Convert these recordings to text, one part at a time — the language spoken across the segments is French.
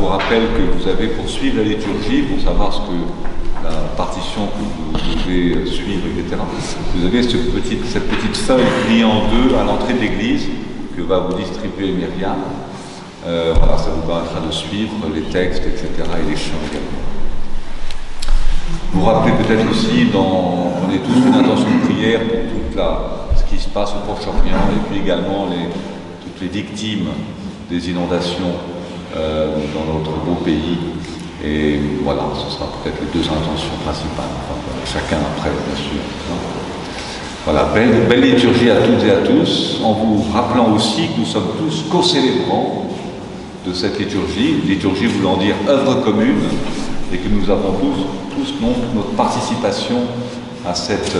vous rappelle que vous avez, pour suivre la liturgie, pour savoir ce que la partition que vous devez suivre, etc., vous avez cette petite feuille pliée en deux à l'entrée de l'église que va vous distribuer Myriam. Voilà, ça vous permettra de suivre les textes, etc., et les chants également. Vous vous rappelez peut-être aussi, on est tous une intention de prière pour ce qui se passe au Proche-Orient, et puis également toutes les victimes des inondations dans notre beau pays. Et voilà, ce sera peut-être les deux intentions principales, enfin, chacun après, bien sûr. Voilà, belle liturgie à toutes et à tous, en vous rappelant aussi que nous sommes tous co-célébrants de cette liturgie voulant dire œuvre commune, et que nous avons tous notre participation à cette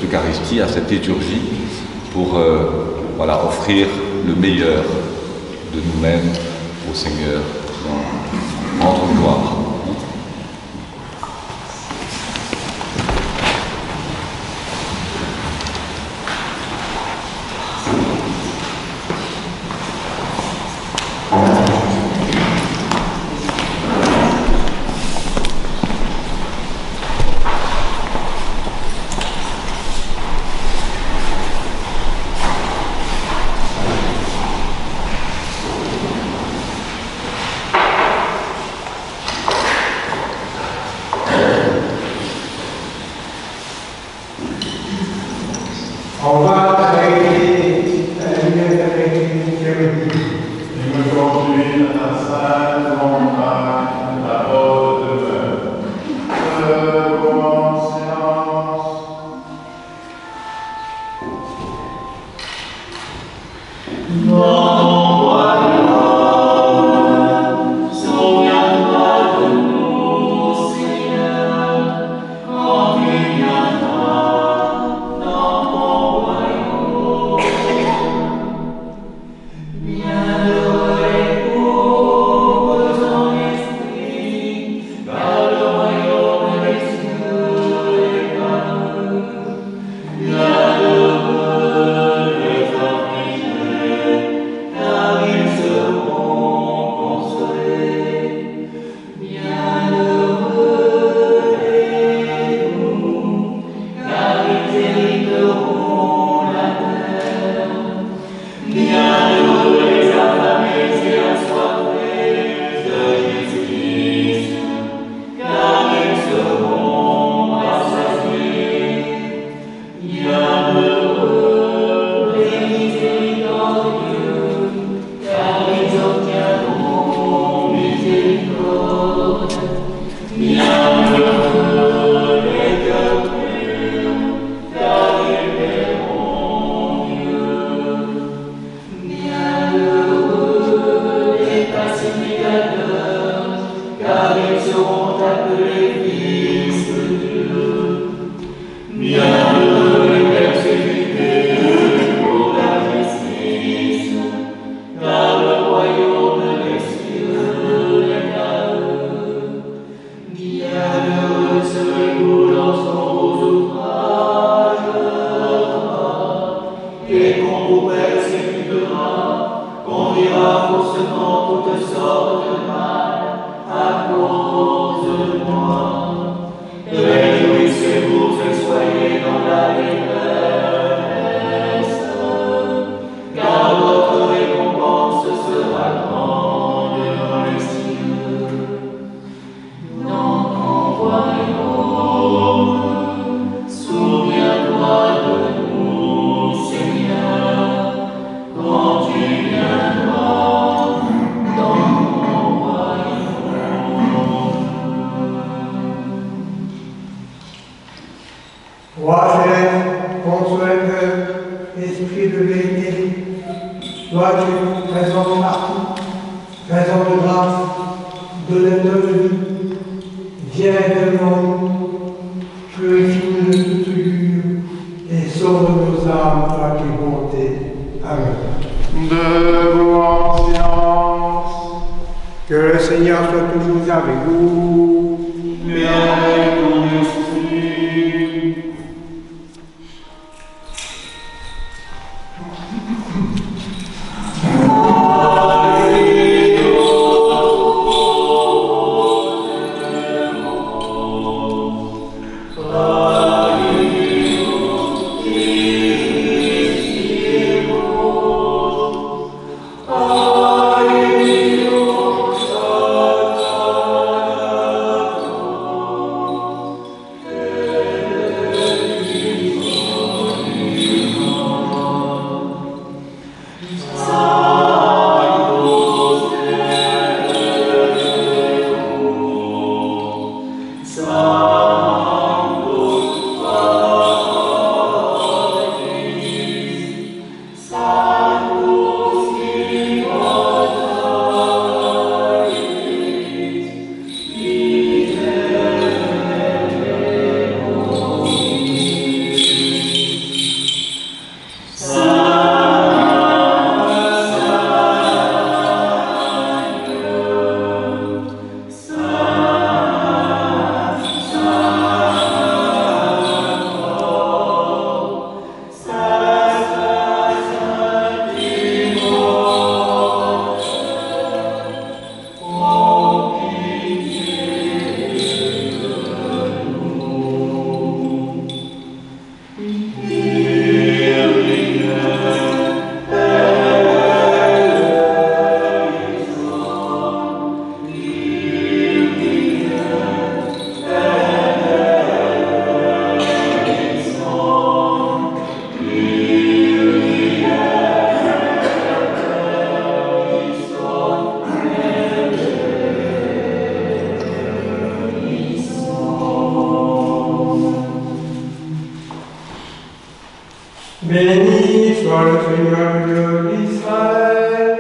Eucharistie, à cette liturgie, pour offrir le meilleur de nous-mêmes au Seigneur, rendre gloire. Alleluia. Béni soit le Seigneur Dieu d'Israël.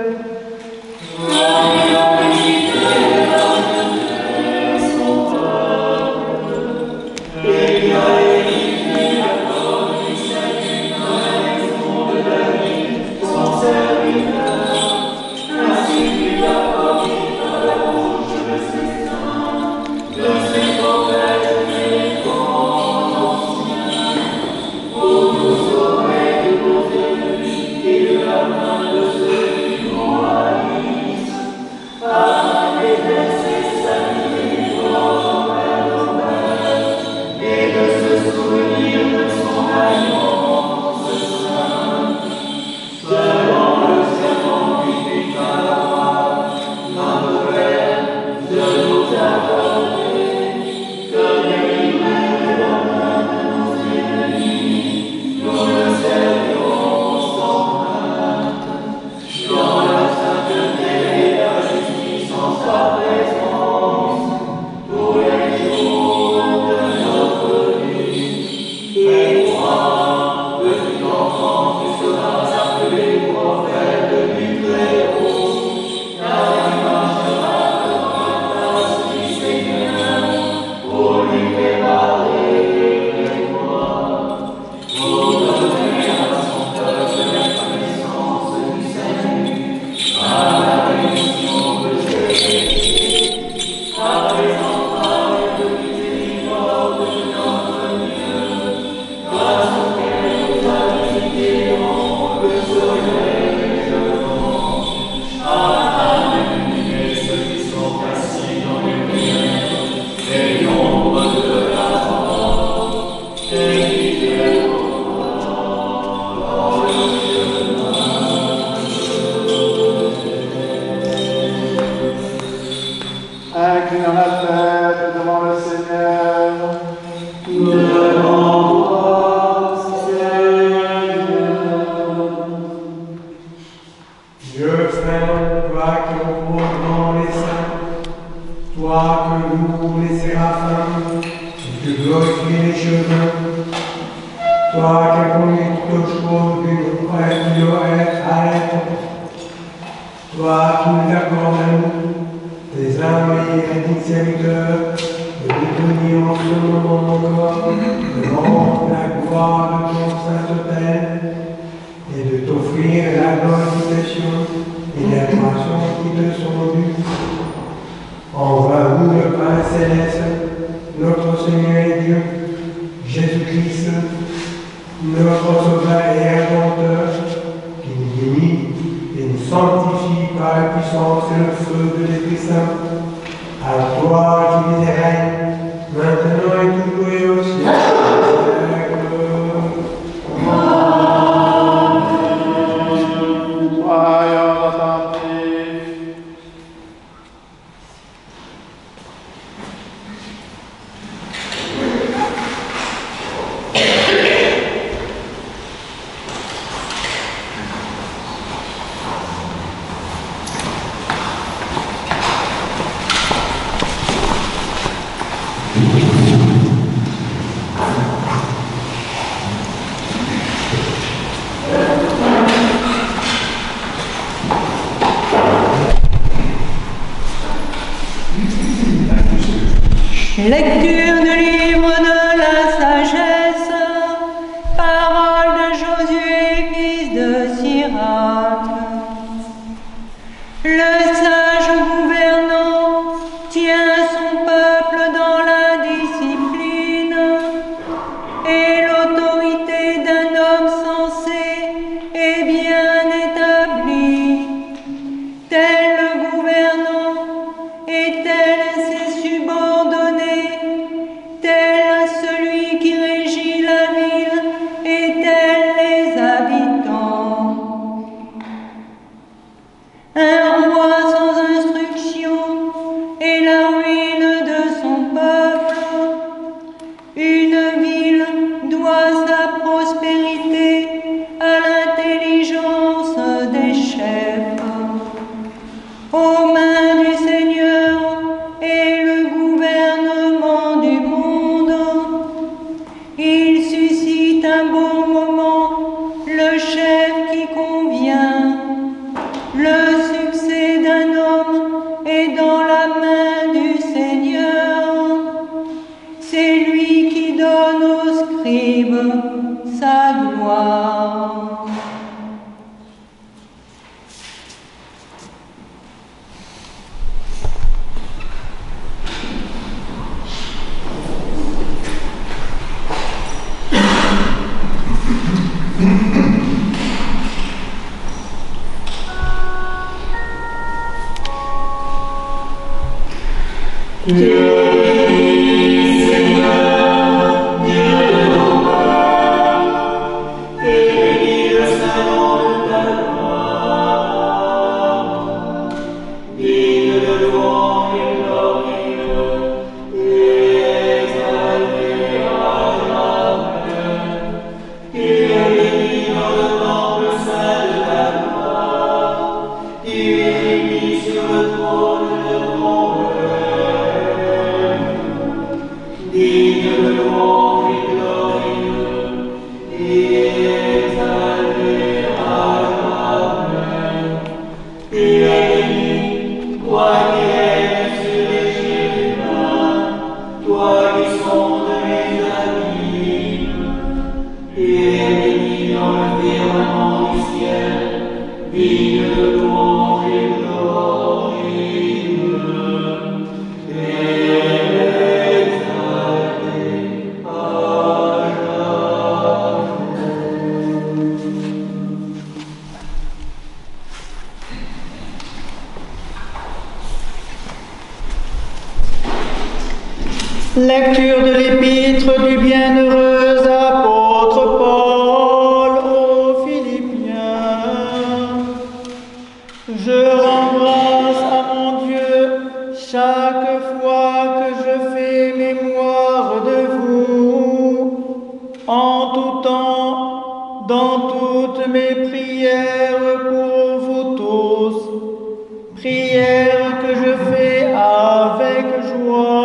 Inclinons la tête devant le Seigneur. Nous devons voir, Seigneur. Dieu Frère, toi qui reposes dans les saints, toi que louent les séraphins, et que glorifient les chemins, toi qui as connu toutes choses qui doivent être à l'être, toi qui nous accordes à nous tes âmes et dignes serviteurs, et nous tenir en ce moment encore devant la gloire de ton saint-autel, et de t'offrir la glorification et l'adoration qui te sont dues. Envoie-nous le Père céleste, notre Seigneur et Dieu, Jésus-Christ, notre Sauveur et Rédempteur, qui nous unit et nous sanctifie par la puissance et le feu de l'Esprit Saint. À toi qui vis et règnes, maintenant et toujours et au siècle des siècles. Soyons attentifs. Lecture du livre de la sagesse, parole de Josué, fils de Sirach. Le sage gouvernant tient son peuple dans la discipline, et l'autorité d'un homme sensé est bien établie. Tel le gouvernant et tel ses subordonnés, tel celui qui régit la ville et tel les habitants. Un roi sans instruction est la ruine de son peuple. Une ville doit sa prospérité à l'intelligence des chefs. Aux mains du Seigneur est le gouvernement du monde. Il suscite un bon moment le chef qui convient. Le succès d'un homme est dans la main du Seigneur. C'est lui qui donne aux scribes sa gloire. Lecture de l'épître du bienheureux apôtre Paul aux Philippiens. Je rends grâce à mon Dieu chaque fois que je fais mémoire de vous, en tout temps, dans toutes mes prières pour vous tous, prières que je fais avec joie.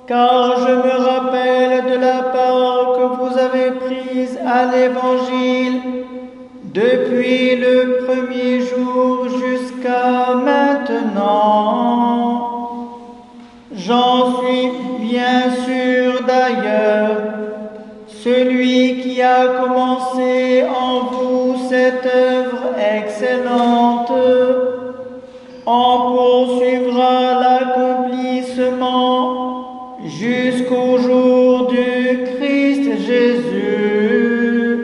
Car je me rappelle de la part que vous avez prise à l'Évangile depuis le premier jour jusqu'à maintenant. J'en suis bien sûr d'ailleurs. Celui qui a commencé en vous cette œuvre excellente en poursuivra l'accomplissement jusqu'au jour du Christ Jésus.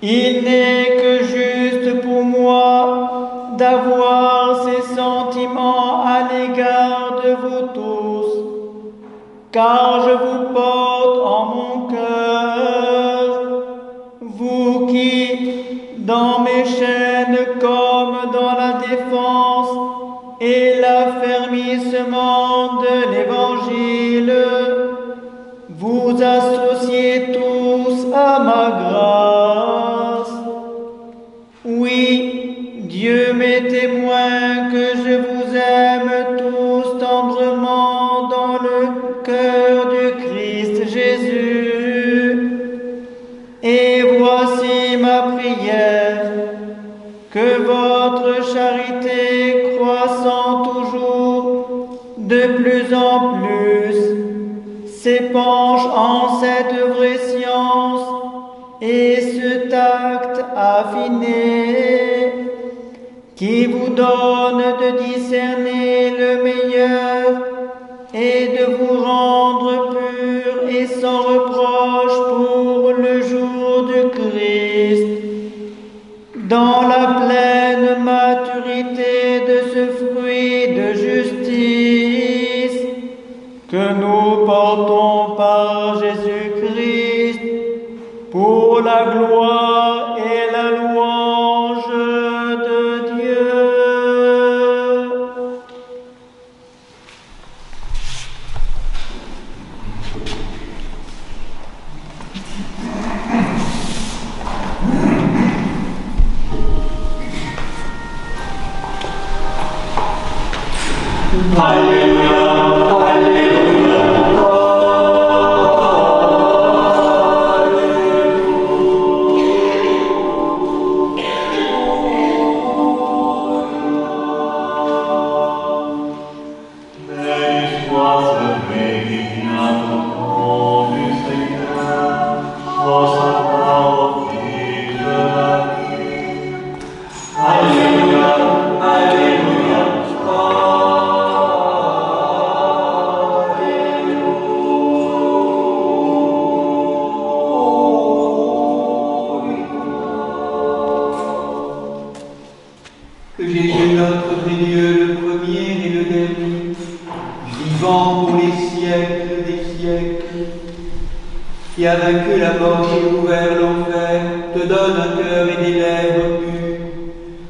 Il n'est que juste pour moi d'avoir ces sentiments à l'égard de vous tous, car je vous porte en mon cœur, vous qui, dans mes chaînes comme dans la défense et l'affermissement de l'Évangile, vous associez tous à ma grâce. Oui, Dieu m'est témoin que je vous aime tous tendrement dans le cœur du Christ Jésus. Et voici ma prière, que votre charité croissant toujours de plus en plus s'épanche en cette vraie science et ce tact affiné qui vous donne de discerner le meilleur et de vous rendre pur et sans reproche pour le jour du Christ, dans la pleine maturité de ce fruit de justice que nous portons par Jésus-Christ pour la gloire et la louange de Dieu. Que Jésus notre vrai Dieu, le premier et le dernier, vivant pour les siècles des siècles, qui a vaincu la mort et ouvert l'enfer, te donne un cœur et des lèvres pures,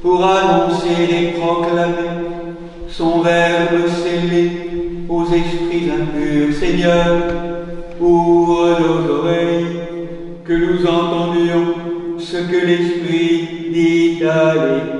pour annoncer et proclamer son verbe scellé aux esprits impurs. Seigneur, ouvre nos oreilles, que nous entendions ce que l'Esprit dit à l'Église.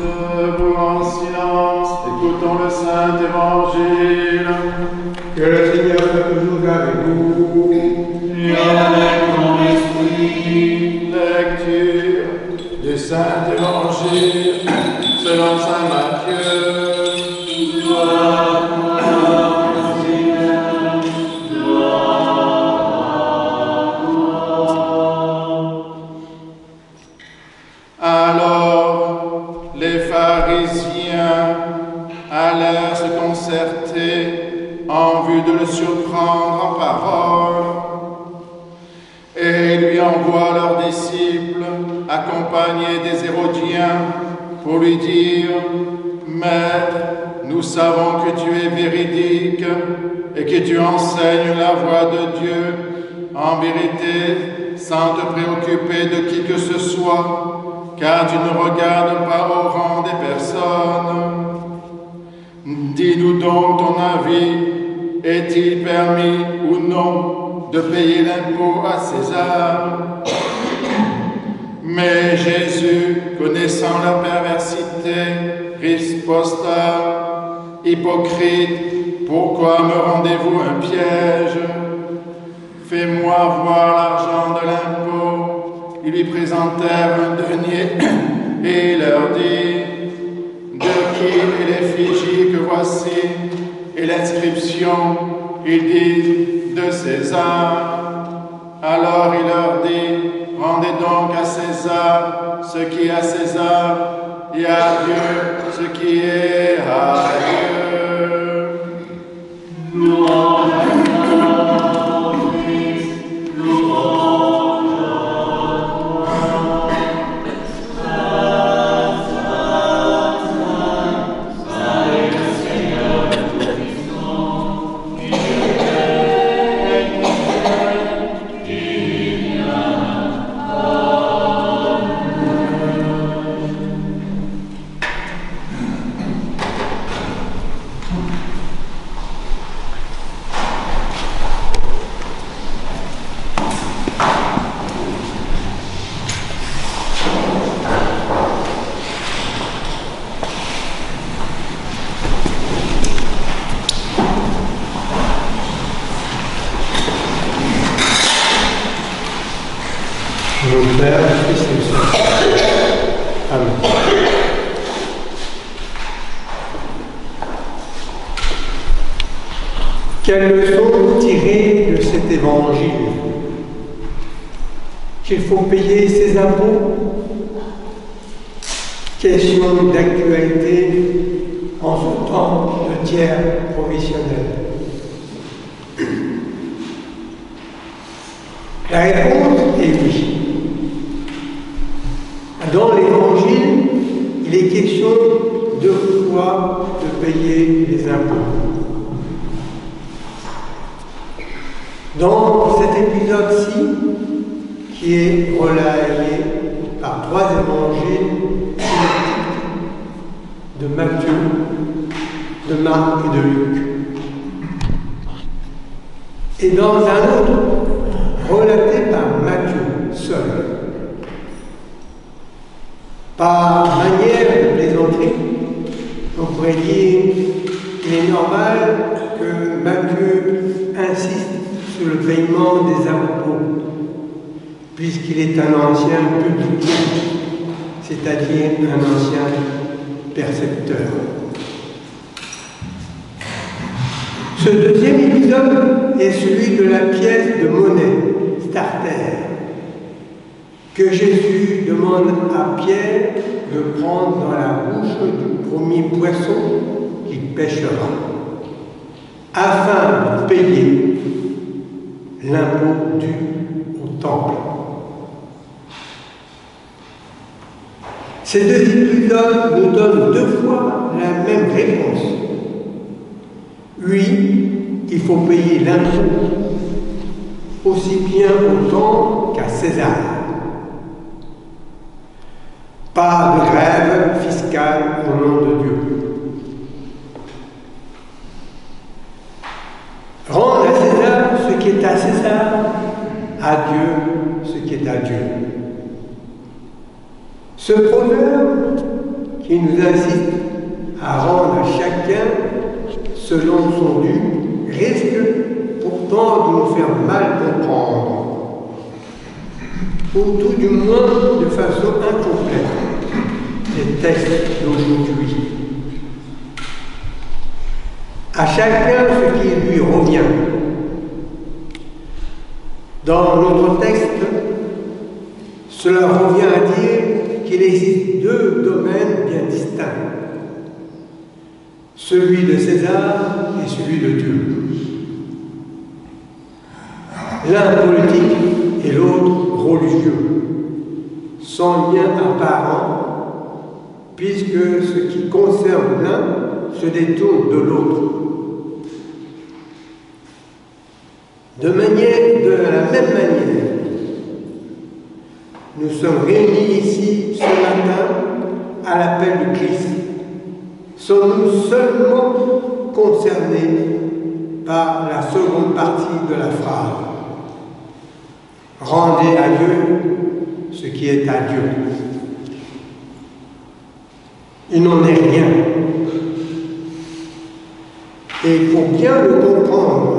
Debout en silence, écoutons le Saint Évangile. Que le Seigneur soit toujours avec vous. Et avec ton esprit. Lecture du Saint Évangile selon Saint Matthieu. Alors, les pharisiens allèrent se concerter en vue de le surprendre en parole. Et ils lui envoient leurs disciples, accompagnés des Hérodiens, pour lui dire « Maître, nous savons que tu es véridique et que tu enseignes la voie de Dieu en vérité, sans te préoccuper de qui que ce soit, car tu ne regardes pas au rang des personnes. Dis-nous donc ton avis, est-il permis ou non de payer l'impôt à César ?» Mais Jésus, connaissant leur perversité, riposta, « Hypocrite, pourquoi me rendez-vous un piège? Fais-moi voir l'argent de l'impôt. » Ils lui présentèrent un denier et il leur dit, « De qui est l'effigie que voici? » Et l'inscription, il dit, « De César. » Alors il leur dit, « Rendez donc à César ce qui est à César, et à Dieu ce qui est à Dieu. » Louange à Christ, louange Père, du Fils et du Saint-Esprit. Amen. Quelle leçon tirer de cet évangile? Qu'il faut payer ses impôts? Question d'actualité en ce temps de tiers provisionnel. La réponse est oui. Dans l'Évangile, il est question deux fois de payer les impôts. Dans cet épisode-ci, qui est relayé par trois évangiles de Matthieu, de Marc et de Luc, et dans un autre, relaté par Matthieu seul. Par manière de plaisanterie, on pourrait dire qu'il est normal que Matthieu insiste sur le paiement des impôts, puisqu'il est un ancien publicain, c'est-à-dire un ancien percepteur. Ce deuxième épisode est celui de la pièce de monnaie, starter, que Jésus demande à Pierre de prendre dans la bouche du premier poisson qu'il pêchera, afin de payer l'impôt dû au temple. Ces deux épisodes nous donnent deux fois la même réponse. Oui, il faut payer l'impôt, aussi bien au temple qu'à César. Pas de grève fiscale au nom de Dieu. Rendre à César ce qui est à César, à Dieu ce qui est à Dieu. Ce proverbe qui nous incite à rendre à chacun selon son dû risque pourtant de nous faire mal comprendre, ou tout du moins de façon incomplète, les textes d'aujourd'hui. À chacun ce qui lui revient. Dans notre texte, cela revient à dire qu'il existe deux domaines bien distincts, celui de César et celui de Dieu. L'un politique et l'autre religieux, sans lien apparent, puisque ce qui concerne l'un se détourne de l'autre. De la même manière, nous sommes réunis ici ce matin à l'appel du Christ. Sommes-nous seulement concernés par la seconde partie de la phrase? Rendez à Dieu ce qui est à Dieu. Il n'en est rien. Et pour bien le comprendre,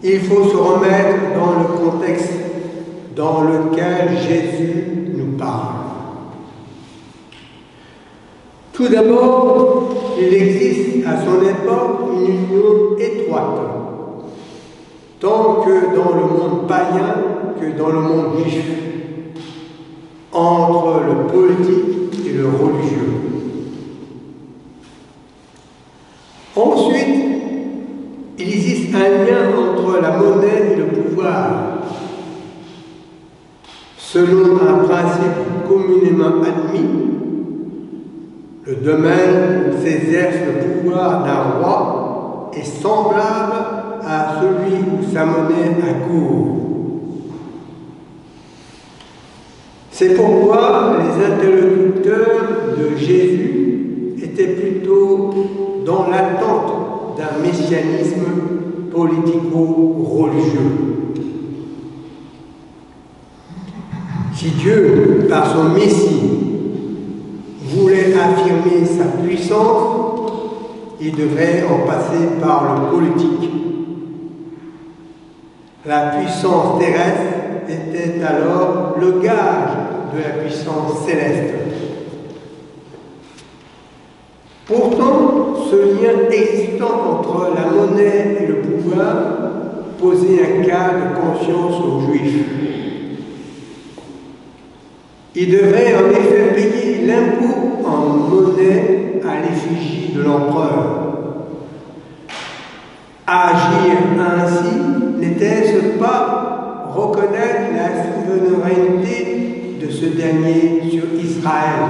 il faut se remettre dans le contexte dans lequel Jésus nous parle. Tout d'abord, il existe à son époque une union étroite, tant que dans le monde païen que dans le monde juif, entre le politique et le religieux. Ensuite, il existe un lien entre la monnaie et le pouvoir, selon un principe communément admis. Le domaine où s'exerce le pouvoir d'un roi est semblable à celui où sa monnaie accourt. C'est pourquoi les interlocuteurs de Jésus étaient plutôt dans l'attente d'un messianisme politico-religieux. Si Dieu, par son Messie, voulait affirmer sa puissance, il devrait en passer par le politique. La puissance terrestre était alors le gage de la puissance céleste. Pourtant, ce lien existant entre la monnaie et le pouvoir posait un cas de conscience aux Juifs. Ils devaient en effet payer l'impôt en monnaie à l'effigie de l'empereur. Agir ainsi n'était-ce pas reconnaître la souveraineté de ce dernier sur Israël,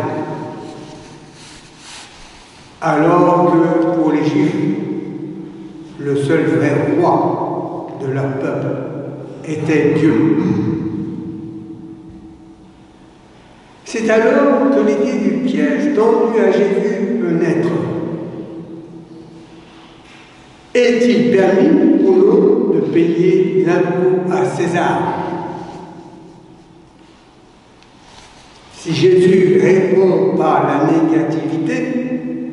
alors que pour les Juifs, le seul vrai roi de leur peuple était Dieu. C'est alors que l'idée du piège tendu à Jésus peut naître. Est-il permis pour nous de payer l'impôt à César? Si Jésus répond par la négativité,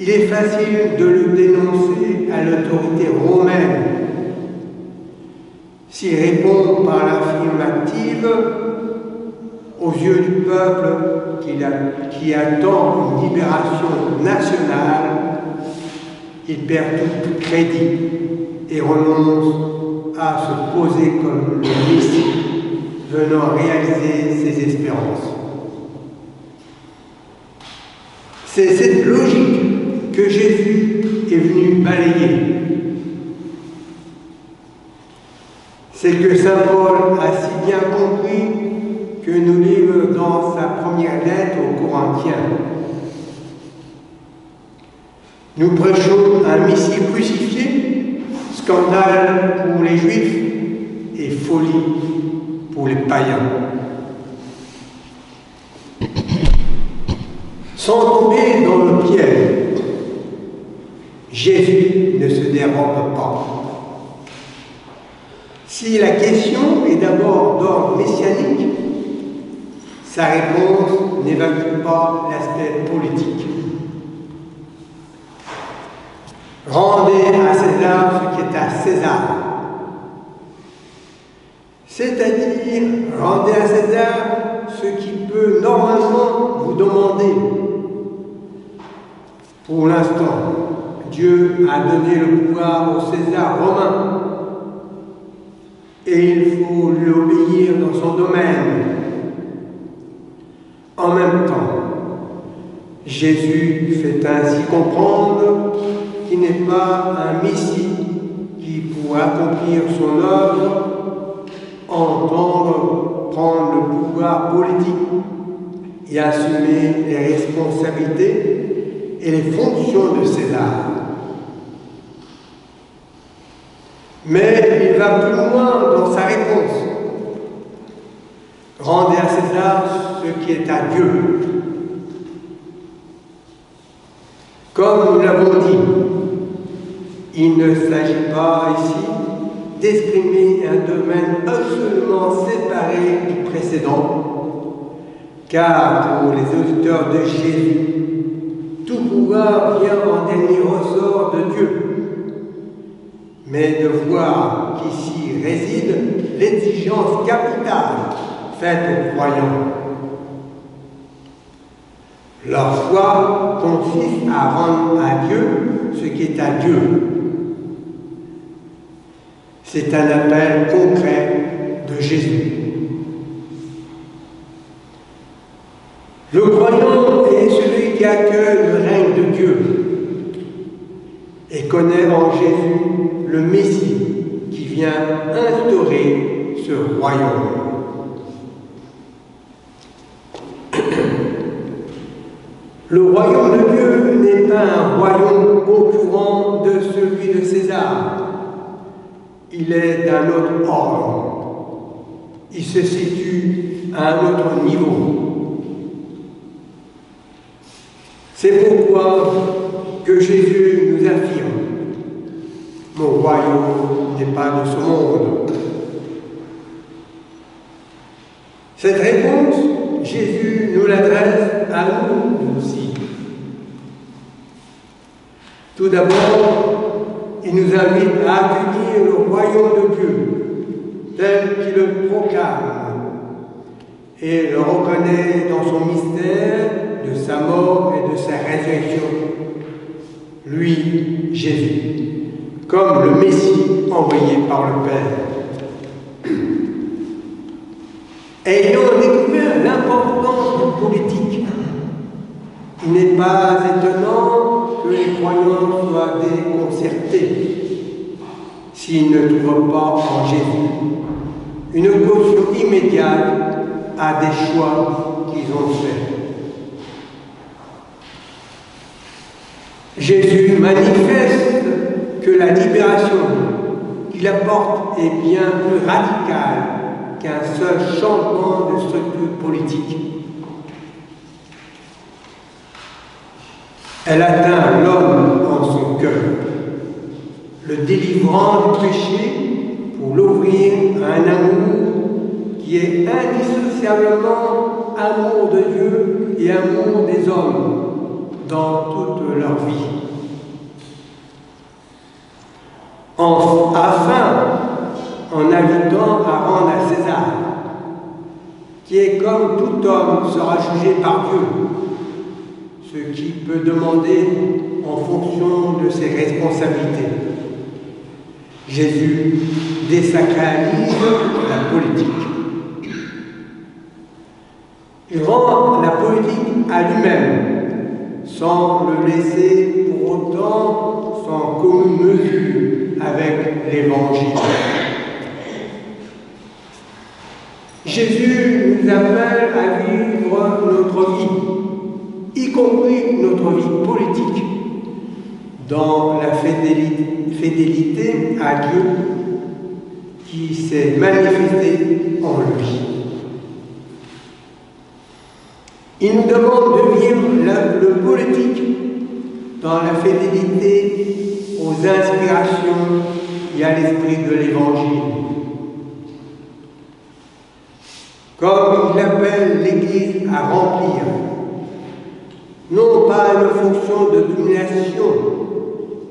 il est facile de le dénoncer à l'autorité romaine. S'il répond par l'affirmative, aux yeux du peuple qui attend une libération nationale, il perd tout crédit et renonce à se poser comme le Messie venant réaliser ses espérances. C'est cette logique que Jésus est venu balayer. C'est que saint Paul a si bien compris que nous livre dans sa première lettre aux Corinthiens. Nous prêchons un Messie crucifié, scandale pour les Juifs et folie pour les païens. Sans tomber dans le piège, Jésus ne se dérobe pas. Si la question est d'abord d'ordre messianique, sa réponse n'évacue pas l'aspect politique. Rendez à César ce qui est à César. C'est-à-dire, rendez à César ce qui peut normalement vous demander. Pour l'instant, Dieu a donné le pouvoir au César romain et il faut lui obéir dans son domaine. En même temps, Jésus fait ainsi comprendre qu'il n'est pas un Messie qui, pour accomplir son œuvre, entendre prendre le pouvoir politique et assumer les responsabilités et les fonctions de César. Mais il va plus loin dans sa réponse. Rendez à César ce qui est à Dieu. Comme nous l'avons dit, il ne s'agit pas ici d'exprimer un domaine absolument séparé du précédent, car pour les auditeurs de Jésus, tout pouvoir vient en dernier ressort de Dieu, mais de voir qu'ici réside l'exigence capitale faite aux croyants. Leur foi consiste à rendre à Dieu ce qui est à Dieu. C'est un appel concret de Jésus. Le croyant est celui qui accueille le règne de Dieu et connaît en Jésus le Messie qui vient instaurer ce royaume. Le royaume de Dieu n'est pas un royaume concurrent de celui de César. Il est d'un autre ordre. Il se situe à un autre niveau. C'est pourquoi que Jésus nous affirme « Mon royaume n'est pas de ce monde ». Cette réponse, Jésus nous l'adresse à nous aussi. Tout d'abord, il nous invite à accueillir le royaume de Dieu, tel qu'il le proclame et le reconnaît dans son mystère de sa mort et de sa résurrection. Lui, Jésus, comme le Messie envoyé par le Père. Ayant découvert l'importance du politique, il n'est pas étonnant que les croyants soient déconcertés s'ils ne trouvent pas en Jésus une caution immédiate à des choix qu'ils ont faits. Jésus manifeste que la libération qu'il apporte est bien plus radicale qu'un seul changement de structure politique. Elle atteint l'homme en son cœur, le délivrant du péché pour l'ouvrir à un amour qui est indissociablement amour de Dieu et amour des hommes dans toute leur vie. Afin, en invitant à rendre à César, qui est comme tout homme sera jugé par Dieu, ce qui peut demander en fonction de ses responsabilités. Jésus désacralise la politique. Il rend la politique à lui-même, sans le laisser pour autant sans commune mesure avec l'Évangile. Jésus nous appelle à vivre notre vie, y compris notre vie politique, dans la fidélité à Dieu qui s'est manifestée en lui. Il nous demande de vivre le politique dans la fidélité aux inspirations et à l'esprit de l'Évangile. Comme il appelle l'Église à remplir, non pas une fonction de domination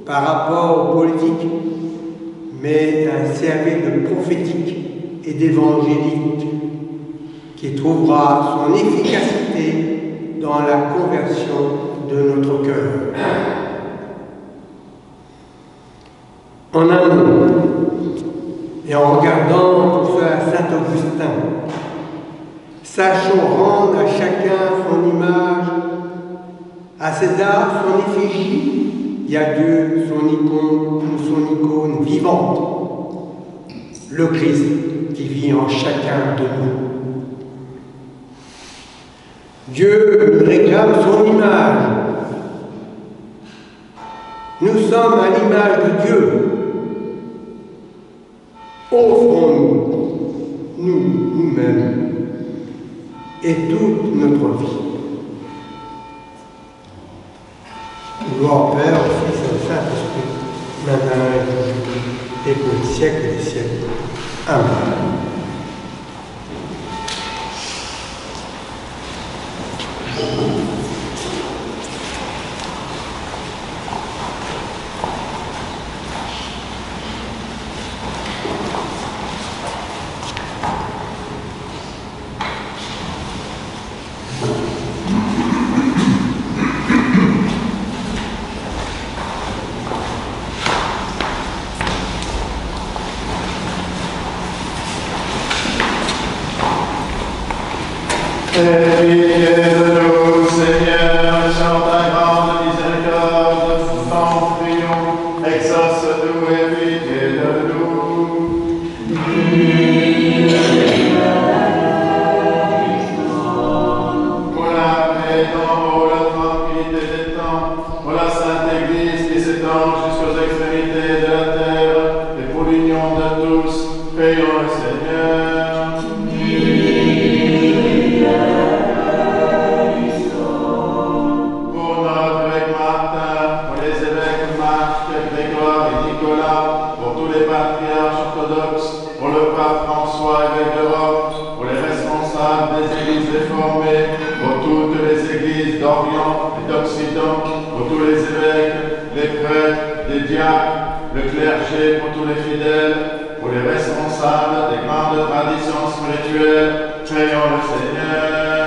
par rapport aux politiques, mais un service de prophétique et d'évangélique qui trouvera son efficacité dans la conversion de notre cœur. En un mot, et en regardant tout ça à Saint-Augustin, sachons rendre à chacun son image, à César son effigie, et à Dieu son icône vivante, le Christ qui vit en chacun de nous. Dieu nous réclame son image. Nous sommes à l'image de Dieu. Offrons-nous, nous-mêmes, et toute notre vie. Gloire au Père, au Fils et au Saint-Esprit, maintenant et pour les siècles des siècles. Amen. les prêtres, les diacres, le clergé pour tous les fidèles, pour les responsables des grandes traditions spirituelles, prions le Seigneur.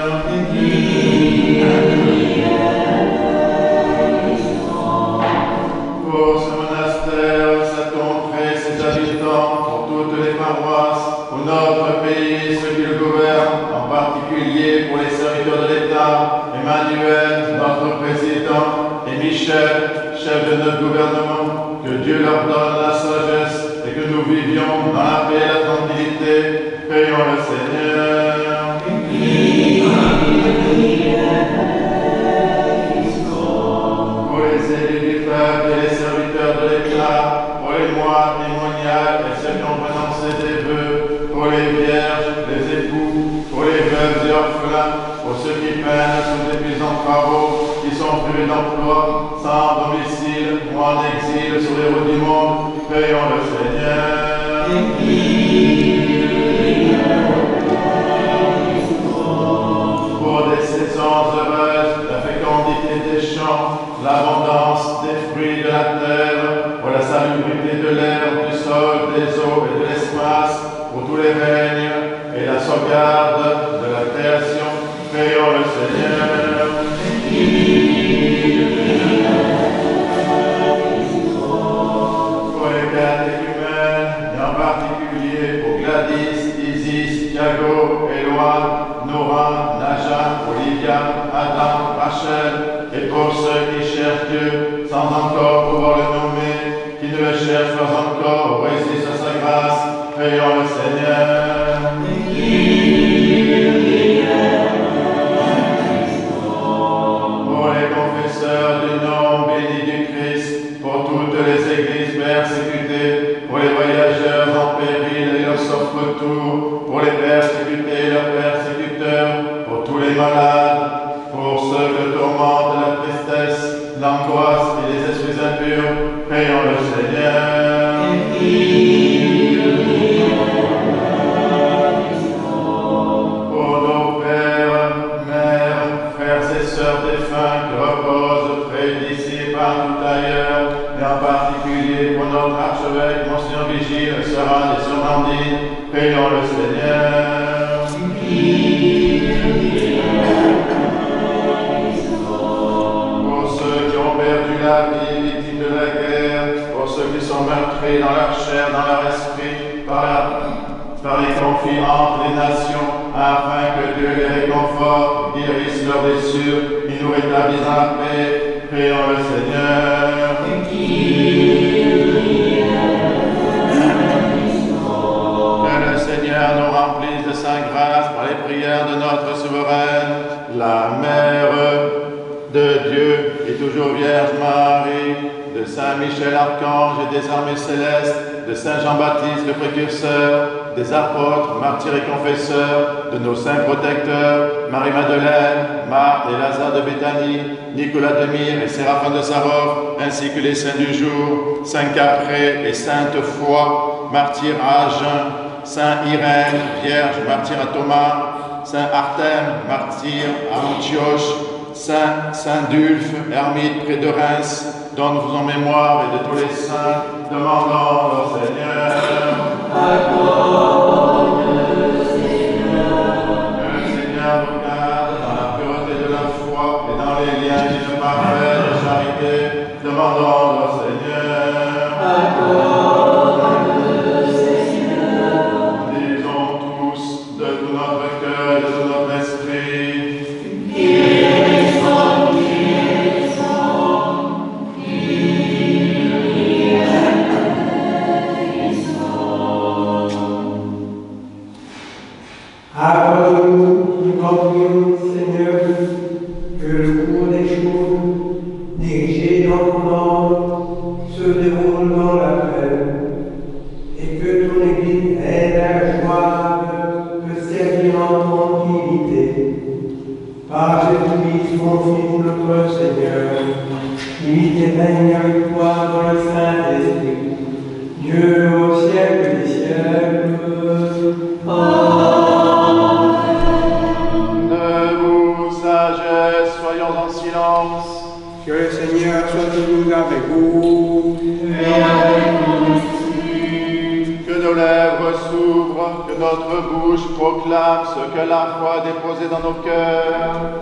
Pour ce monastère, sa contrée, ses habitants, pour toutes les paroisses, pour notre pays, ceux qui le gouvernent, en particulier pour les serviteurs de l'État, Emmanuel, notre président, et Michel, chef de notre gouvernement, que Dieu leur donne la sagesse et que nous vivions dans la paix et la tranquillité. Prions le Seigneur. Pour les élus du peuple et les serviteurs de l'État, pour les moines, les moniales et ceux qui ont prononcé des vœux, pour les vierges, les époux, pour les veuves et orphelins, pour ceux qui peinent sous d'épuisants travaux, qui sont privés d'emploi, sans domicile ou en exil sur les routes du monde, prions le Seigneur. Pour des saisons heureuses, la fécondité des champs, l'abondance des fruits de la terre, pour la salubrité de l'air, du sol, des eaux et de l'espace, pour tous les règnes et la sauvegarde de la création, prions le Seigneur. Pour les catéchumènes, et en particulier pour Gladys, Isis, Thiago, Éloi, Nora, Naja, Olivia, Adam, Rachel, et pour ceux qui cherchent Dieu sans encore pouvoir le nommer, qui ne le cherchent pas encore ou résistent à sa grâce, prions le Seigneur. Pour les confesseurs du nom béni du Christ, pour toutes les églises persécutées, pour les voyageurs en péril et leurs sauf retour, pour les persécutés et leurs persécuteurs, pour tous les malades, pour ceux que tourmente la tristesse, l'angoisse et les esprits impurs, prions le Seigneur. Pour nos pères, mères, frères et sœurs défunts qui reposent près d'ici et partout ailleurs, et en particulier pour notre archevêque, Monseigneur Vigile, Sœur Anne et Sœur Nandine, prions le Seigneur. Pour ceux qui ont perdu la vie, victimes de la guerre, pour ceux qui sont meurtris dans leur chair, dans leur esprit, par les conflits entre les nations, afin que Dieu les réconforte, guérisse leurs blessures, et nous rétablisse dans la paix. Prions le Seigneur. Que le Seigneur nous remplisse de sa grâce par les prières de notre souveraine, la Mère de Dieu et toujours Vierge Marie, de Saint Michel Archange et des armées célestes, de Saint Jean-Baptiste le précurseur, des apôtres, martyrs et confesseurs, de nos saints protecteurs, Marie-Madeleine, Marthe et Lazare de Béthanie, Nicolas de Myre et Séraphin de Sarov, ainsi que les saints du jour, Saint Capré et Sainte Foy, martyr à Agen, Saint Irène, Vierge, martyr à Thomas, Saint Artème, martyr à Antioche, Saint Dulphe, ermite près de Reims, donne-vous en mémoire et de tous les saints, demandons au Seigneur. Accorde, Seigneur. Que le Seigneur nous garde dans la pureté de la foi et dans les liens d'une parfaite charité, demandons au Seigneur. Accorde, Seigneur. Disons tous de tout notre cœur et de tout notre esprit. Accorde-nous, nous prions, Seigneur, que le cours des choses dirigé dans ton ordre se déroule dans la paix, et que ton Église ait la joie de servir en tranquillité. Par Jésus-Christ, ton Fils, notre Seigneur, qui vit et règne avec toi dans le Saint-Esprit, Dieu au siècle des siècles. Soyons en silence. Que le Seigneur soit toujours avec vous. Et avec nous aussi. Que de lèvres s'ouvrent, que notre bouche proclame ce que la foi a déposé dans nos cœurs.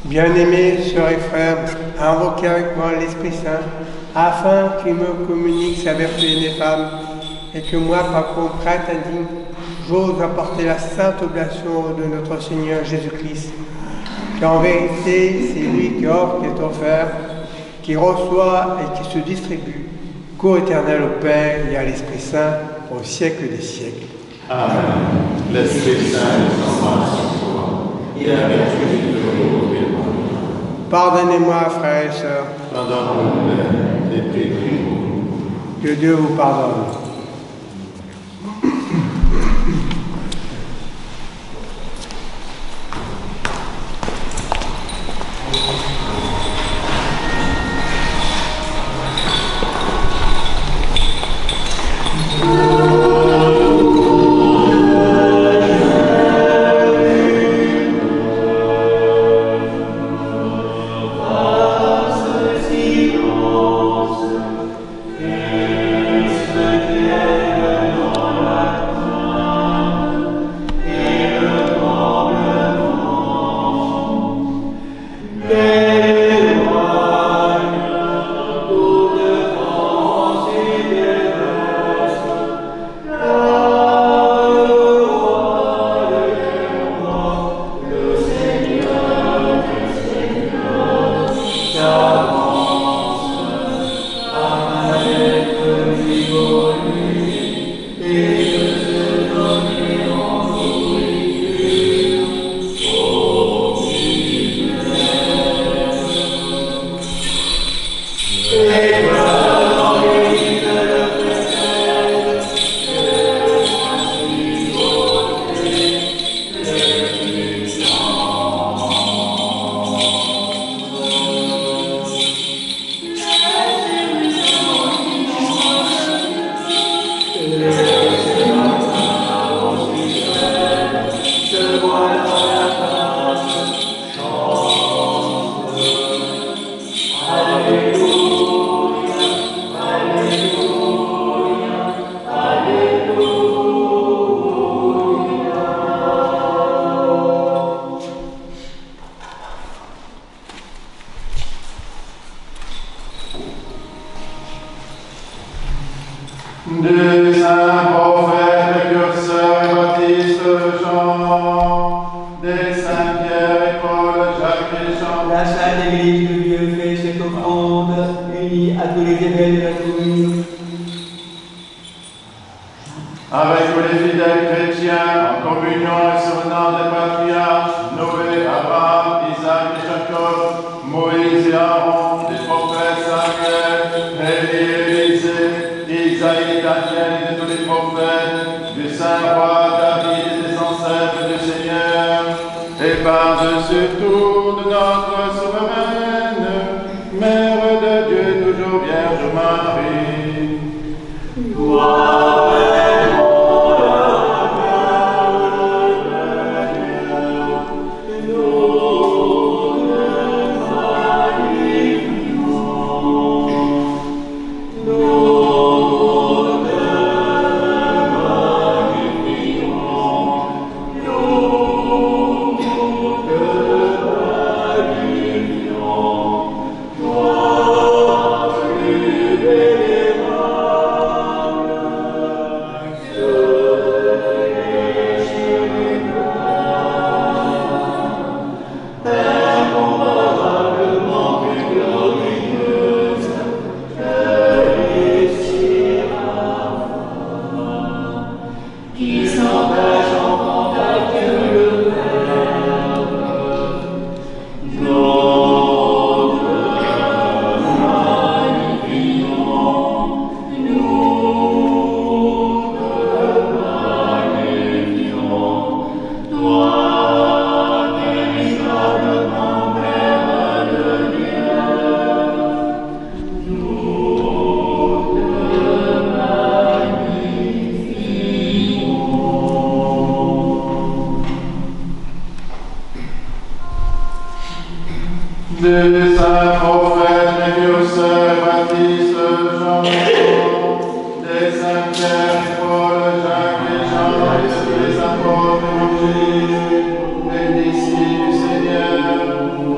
Bien-aimés sœurs et frères, invoquez avec moi l'Esprit Saint, afin qu'il me communique sa vertu ineffable, et que moi, par mon prêtre indigne, j'ose apporter la sainte oblation de notre Seigneur Jésus-Christ. Car en vérité, c'est lui qui offre, qui est offert, qui reçoit et qui se distribue, qu'au éternel au Père et à l'Esprit Saint, au siècle des siècles. Amen. L'Esprit Saint est en moi sur toi. Il a vertu de toujours. Pardonnez-moi, frères et sœurs. Pardonne-nous, et prie pour nous. Que Dieu vous pardonne. Du saint prophète, précurseur et baptiste Jean, des saints Pierre et Paul, Jacques et Jean, La Sainte Église de Dieu fait cette offrande, unie à tous les évêques de la commune. avec tous les fidèles chrétiens, en communion et sur le nom des patriarches, Noé, Abraham, Isaac et Jacob, Moïse et Aaron, des prophètes Samuel, Élie et Élisée, Isaïe, Daniel et de tous les prophètes, du saint roi David et des ancêtres du Seigneur, et par-dessus tout de notre souveraine, Mère de Dieu, toujours Vierge Marie. Du saint prophète, précurseur, baptiste Jean, des saints Pierre et Paul, Jacques et Jean, et de tous les apôtres évangélistes, les disciples du Seigneur,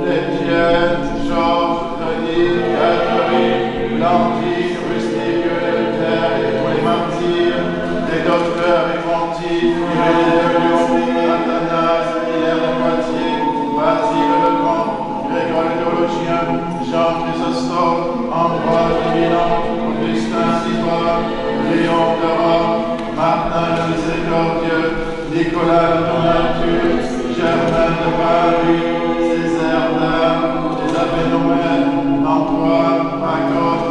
Étienne, Georges, Denis, Catherine, Blanqui, Rustique, Luther et tous les martyrs, les docteurs et pontifes, Irénée de Lyon, Athanas, Hilaire de Poitiers, Basile le Grand, Grégoire le théologien, Jean Chrysostome, Ambroise de Milan, Augustin d'Ivoire, Léon de Rome, Martin le Miséricordieux, Nicolas de Tournature, Germain de Paris, Césaire d'Armes, les abbés Noël, Antoine, Pacote,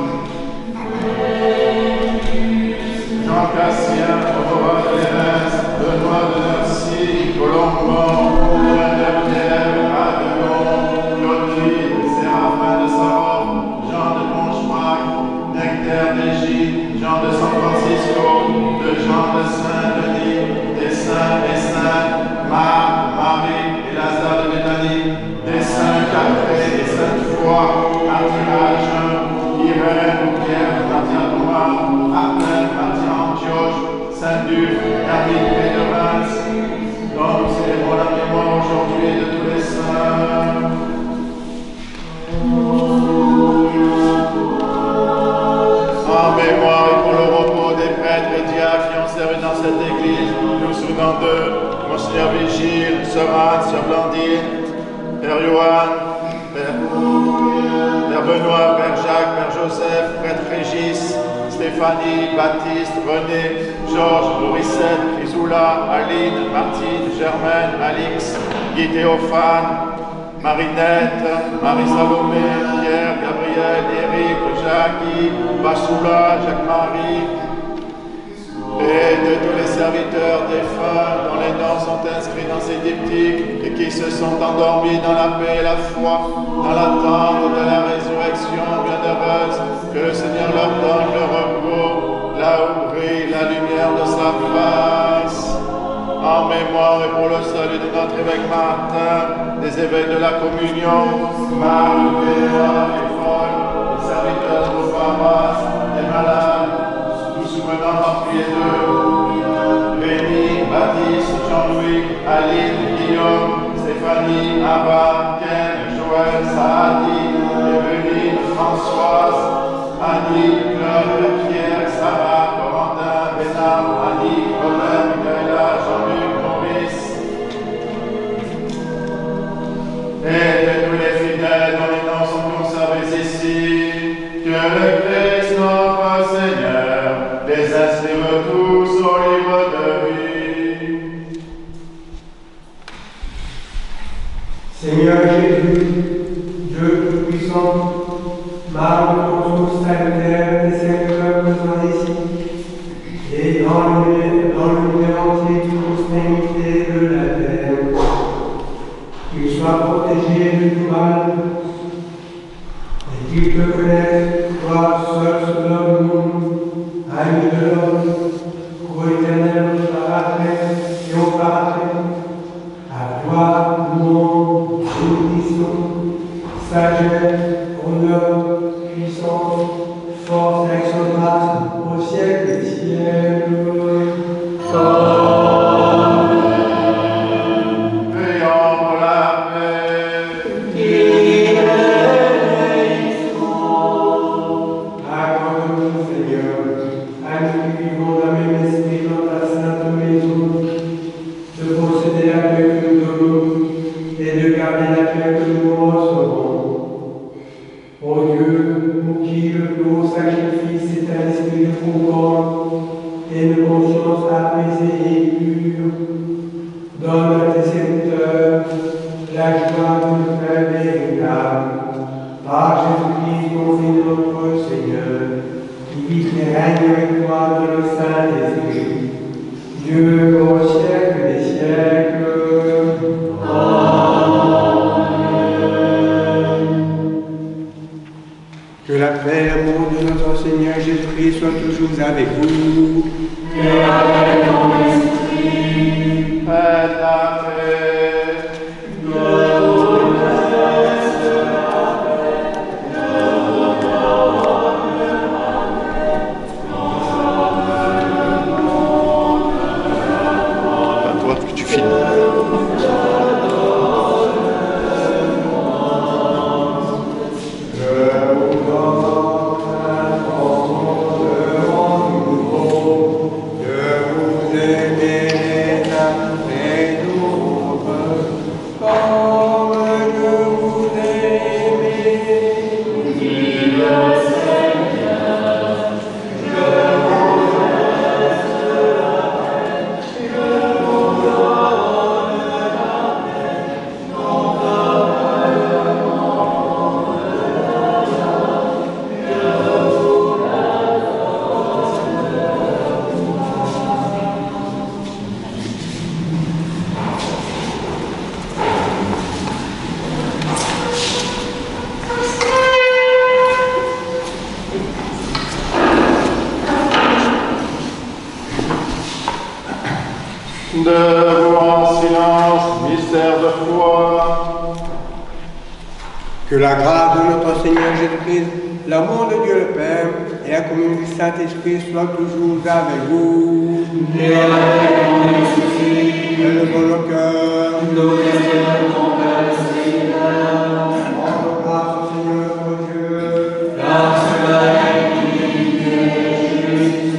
Jean Cassien, Aurora de Lérès, Benoît de Nancy, Colomban, Pierre de Pierre, Adegon, Clotilde, Séraphin de Savoie, Jean de Ponchemac, Nectaire d'Égypte, Jean de San Francisco, de Jean de Saint-Denis, des saints et saintes, Marc, Marie et Lazare de Béthanie, des saints Catherine et Sainte Foy, Martyr Irène, Pierre, Martyr Thomas, Martin, Martyr Antioche, Saint-Duc, David Pédorins, dont nous célébrons la mémoire aujourd'hui de tous les saints. En mémoire et pour le repos des prêtres et diacres qui ont servi dans cette église, nous souvenons d'eux, Monseigneur Vigile, Sœur Anne, Sœur Blandine, Père Johan, Père Benoît, Père Jacques, Père Joseph, Prêtre Régis, Stéphanie, Baptiste, René, Georges, Morissette, Chrysoula, Aline, Martine, Germaine, Alix, Guy Théophane, Marinette, Marie-Salomé, Pierre, Gabriel, Éric, Jacques, Bassoula, Jacques-Marie, et de tous les serviteurs défunts dont les noms sont inscrits dans ces diptyques et qui se sont endormis dans la paix et la foi, dans l'attente de la résurrection bienheureuse, que le Seigneur leur donne le repos, là où brille la lumière de sa face. En mémoire et pour le salut de notre évêque Martin, des évêques de la communion, Marc, Bénémoire et Paul, les serviteurs de vos paroisses, les malades, nous souvenons en prier d'eux, Rémi, Baptiste, Jean-Louis, Aline, Guillaume, Stéphanie, Abba, Ken, Joël, Saadi, Eveline, Françoise, Annie, Claude, Pierre, Sarah, Corentin, le Christ notre Seigneur, les inscrire tous au livre de vie. Seigneur Jésus, Dieu Tout-Puissant, marque ton souffle salutaire des serviteurs présents ici, et dans l'univers entier toute prospérité de la terre, qu'il soit protégé de tout mal, et qu'il te connaisse, toi seul sauveur du monde, ami de l'homme, co-éternel au paradis et au paradis. À toi, louange, bénédiction, sagesse, honneur, puissance, force et action de grâce, au siècle des siècles. Prions pour la paix. Accorde-nous, Seigneur, à nous qui vivons dans le même esprit dans ta sainte maison, de posséder la paix que nous donnons et de garder la paix que nous recevons. Ô Dieu, pour qui le plus haut sacrifice est un esprit de concorde et une conscience apaisée et pure, donne à tes serviteurs la joie d'une paix véritable. Par Jésus-Christ, ton Fils notre Seigneur, qui vit et règne avec toi dans le Saint-Esprit, Dieu au siècle des siècles. Que la paix et l'amour de notre Seigneur Jésus-Christ soient toujours avec vous. Et avec ton esprit. Faites la paix. Debout en silence, mystère de foi. Que la grâce de notre Seigneur Jésus-Christ, l'amour de Dieu le Père et la communion du Saint-Esprit soient toujours avec vous. Et avec ton esprit, Élevons nos cœurs. nous respectons le Seigneur, Rendons grâce au Seigneur notre Dieu. car cela est digne et juste.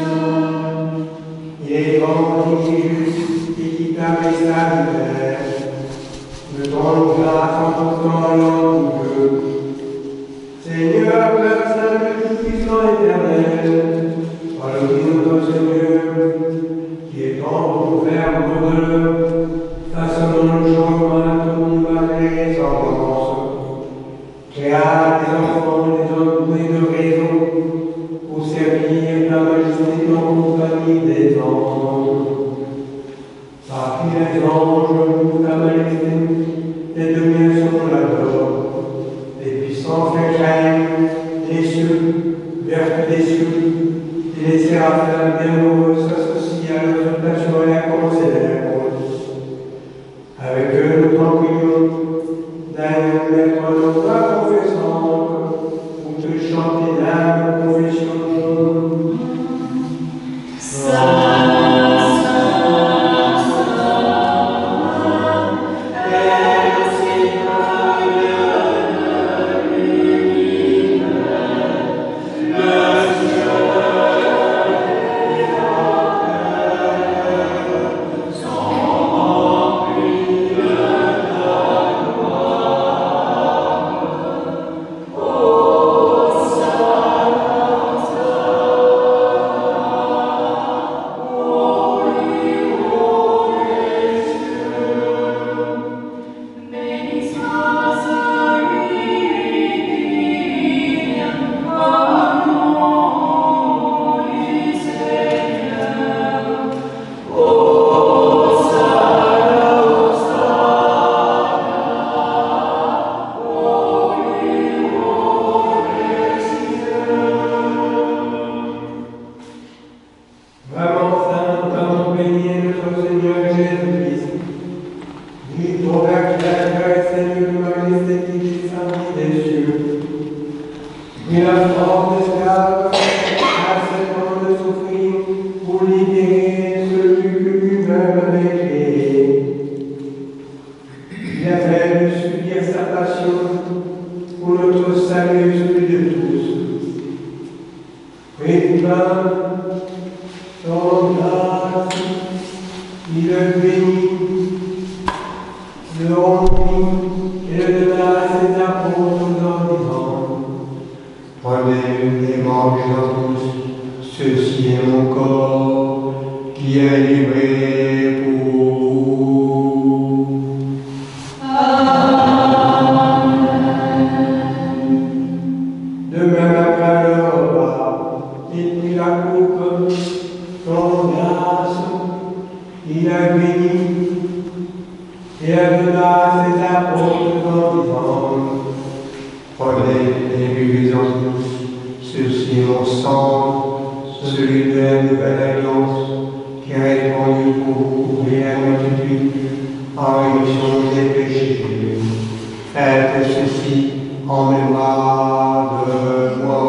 Il est grand et juste, équitable et salutaire. Nous te rendons grâce en portant l'homme Dieu. Seigneur, Père Saint, Tout-Puissant éternel, par le Christ notre Seigneur, qui est en vers modeleur, façonnant le changement à tout monde par les ressemblance, créa des enfants, des hommes doués de raison, pour servir ta majesté en compagnie des anges. Par qui les anges louent ta majesté, les dominations l'adorent, les puissances les craignent, les cieux, vertes des cieux, et les séraphins bienheureux s'associent à l'exaltation et la considèrent. Avec eux nous tranquillons, d'un maître nos voix confessantes, pour te chanter l'âme confession. Sa et la force d'esclave acceptant de souffrir pour libérer celui que lui-même avait créé. Il avait de subir sa passion pour notre salut, celui de tous. Et divin, son grâce, il le bénit, le remplit et le donna à ses apôtres en disant: prenez et mangez tous, ceci est mon corps qui est livré pour vous. De même après le repas, il prit la coupe, son grâce, il a béni et la donna à ses apôtres en disant: prenez et buvez-en tous, ceci est mon sang, celui de la nouvelle alliance, qui a répandu pour vous et la multitude en rémission des péchés. Faites ceci en mémoire de moi.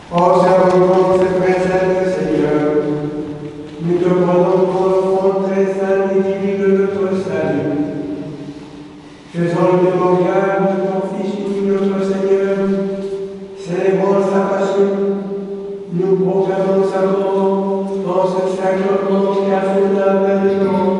Observons donc cette précepte, Seigneur. Nous te prenons pour le fond très saint et divin de notre salut. Faisons le témoignage de ton Fils unique, notre Seigneur, célébrons sa passion, nous proclamons sa mort dans ce sacrement qui a fondamentalement.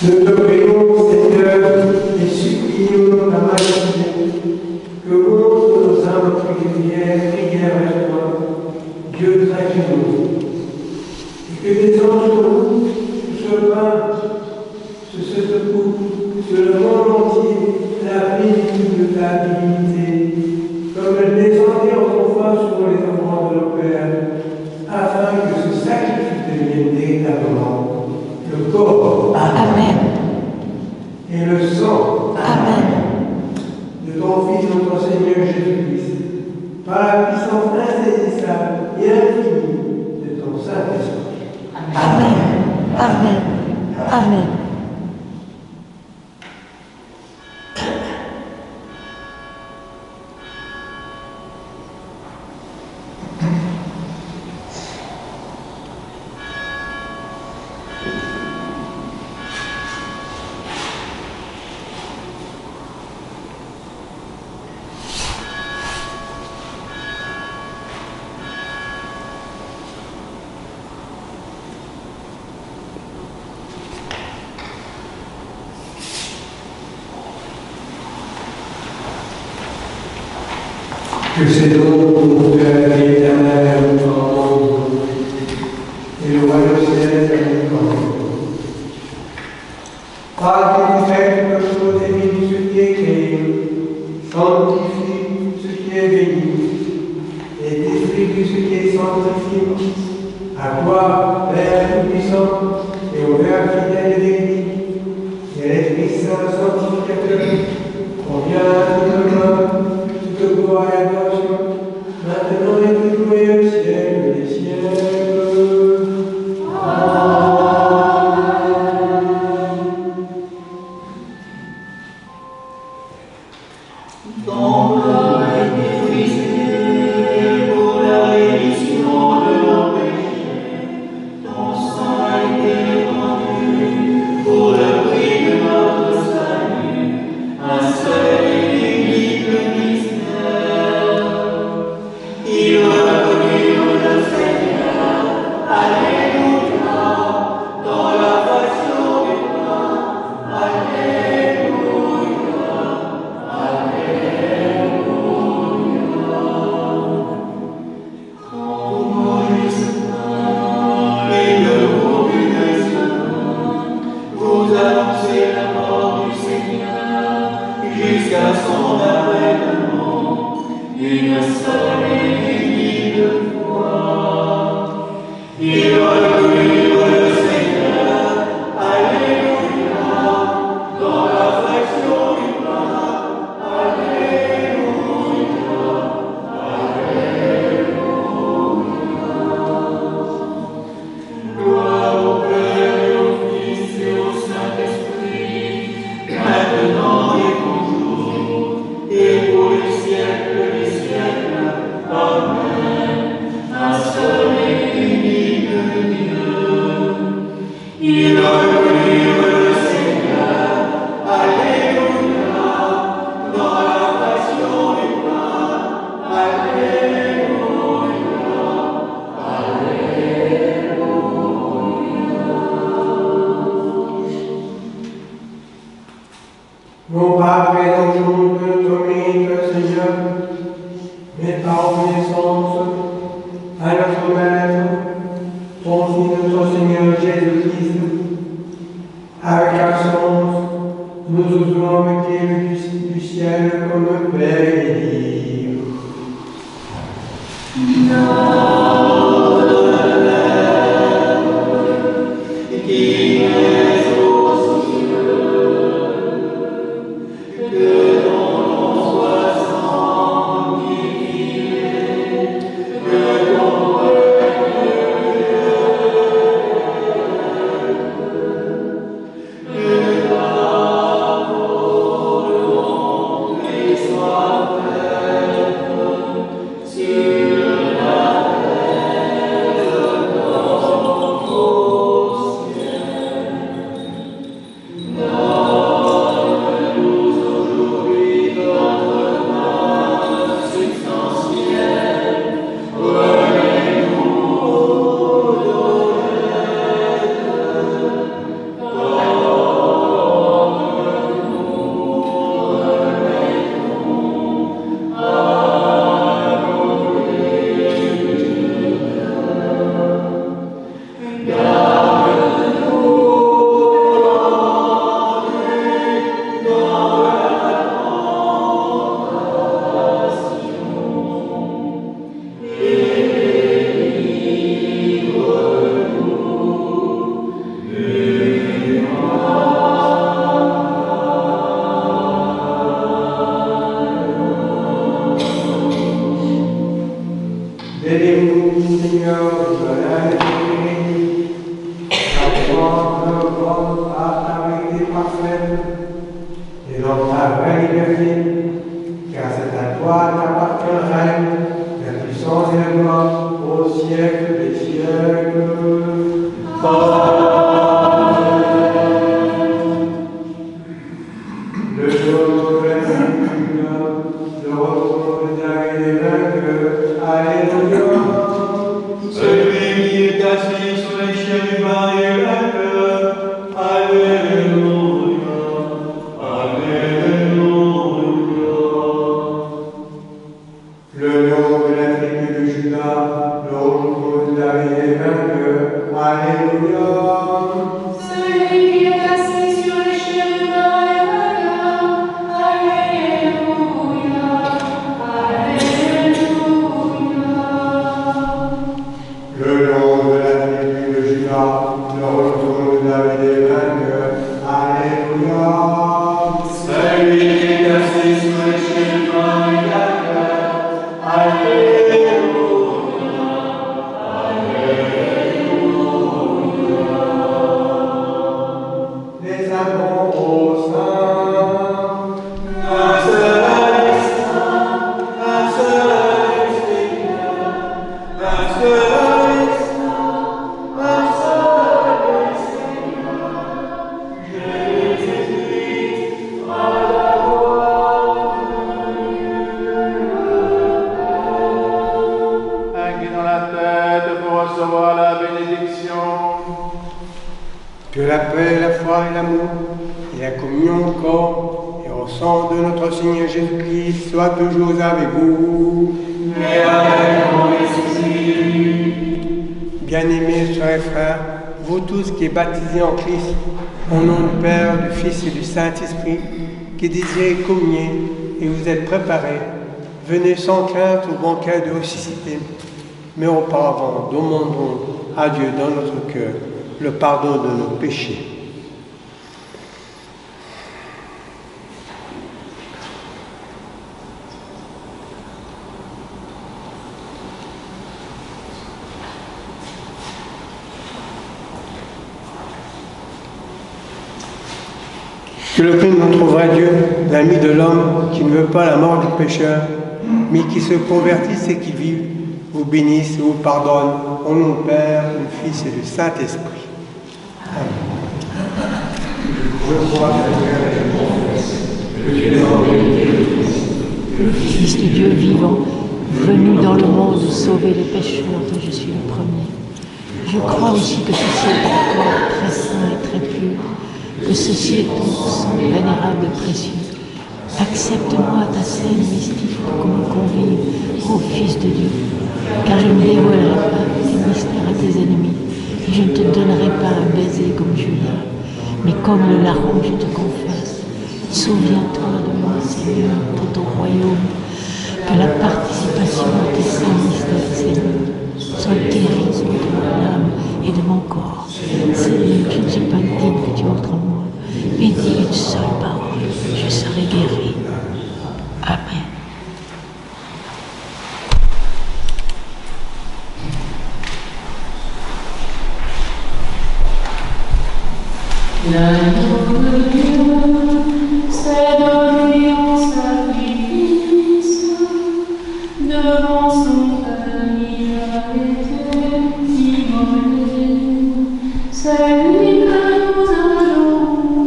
Nous te prions, Seigneur, et supplions ta majesté, que montre nos âmes prières vers toi, Dieu très nous, et que des anges se battent, se secouent sur le monde entier la plénitude de ta divinité, comme elle descendait autrefois sur les enfants de nos pères, afin que ce sacrifice devienne véritablement le corps. Amen. Et le sang. Amen. De ton Fils, notre Seigneur Jésus-Christ, par la puissance insaisissable et infinie de ton Saint-Esprit. Amen. Amen. Amen. Que c'est donc pour Père éternel et le royaume céleste par ton fait que chose est béni ce qui est créé, sanctifie ce qui est béni, et distribue ce qui est sanctifié. À toi, Père Tout-Puissant, et au Père fidèle et béni, et l'Esprit Saint sanctificateur, convient toute gloire et adoration, maintenant et toujours et au siècle des siècles. Amen. Ton corps est brisé pour la rémission de nos péchés, ton sang a été répandu pour le prix de notre salut. jusqu'à son avènement, une seule et unique fois. Il reconnut le Seigneur, alléluia, dans la fraction du pain, alléluia, alléluia. Gloire au Père et au Fils et au Saint-Esprit, maintenant et toujours, et pour les siècles des siècles. Amen. Un seul et unique Dieu. Il reconnut le Seigneur, alléluia, dans la passion du pain, alléluia, alléluia. Non pas présent jour de notre mérite, Seigneur, mais par obéissance à notre Maître, ton Fils, notre Seigneur Jésus-Christ, avec absence, nous osons inviter du ciel comme Père et Dieu. Qui est aux cieux, que ton nom soit sanctifié, que ton que ta volonté soit faite sur la terre comme au ciel. Donne-nous aujourd'hui notre pain substantiel. Remets-nous nos dettes, Délivre-nous, Seigneur, de la vérité, apprends le monde à ta vérité parfaite, et dans ta vraie liberté, car c'est à toi qu'appartient le règne, la puissance et la gloire, au siècle des siècles. Le jour de la Seigneur, le retour de David est vainqueur. Alléluia. celui qui est assis sur les chérubins et vainqueur. Alléluia, alléluia. Le nom de la tribu de Judas, le retour de David est vainqueur. Alléluia. Celui qui est assis sur les chérubins est vainqueur. Alléluia, alléluia. Le nom de la tribu de Judas, le retour de David est vainqueur. Alléluia. Celui qui est assis sur les chérubins et vainqueur. Alléluia, Les amants au sein. un seul instant, un seul Seigneur, un seul instant, un seul Seigneur, Jésus-Christ, à la gloire de Dieu le Père. Inclinons la tête pour recevoir la bénédiction. Que la paix, la foi et l'amour, et la communion au corps et au sang de notre Seigneur Jésus-Christ soient toujours avec vous. Et avec mon esprit. Bien-aimés sœurs et frères, vous tous qui êtes baptisés en Christ, au nom du Père, du Fils et du Saint-Esprit, qui désirez communier et vous êtes préparés, venez sans crainte au banquet de ressuscité. Mais auparavant, demandons à Dieu dans notre cœur le pardon de nos péchés. Que le Père, notre vrai Dieu, l'ami de l'homme, qui ne veut pas la mort du pécheur, mais qui se convertisse et qui vive, vous bénisse et vous pardonne, au nom du Père, du Fils et du Saint-Esprit. Le Fils de Dieu vivant, venu dans le monde sauver les pécheurs dont je suis le premier. Je crois aussi que ceci est un corps très saint et très pur, que ceci est ton sang vénérable et précieux. Accepte-moi ta scène mystique comme un convive ô Fils de Dieu, car je ne dévoilerai pas tes mystères à tes ennemis, et je ne te donnerai pas un baiser comme Judas, mais comme le larron je te confesse. Souviens-toi de moi, Seigneur, pour ton royaume, que la participation à tes saints mystères, Seigneur, soit guérison de mon âme et de mon corps. Seigneur, je ne suis pas digne que tu entres en moi, mais dis une seule parole, je serai guéri. Amen. L'amour de Dieu, c'est donner en sacrifice devant son Père, il a été immolé. C'est lui que nous adorons,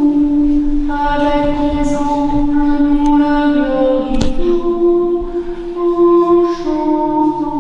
avec les anges nous le glorifions en chantant.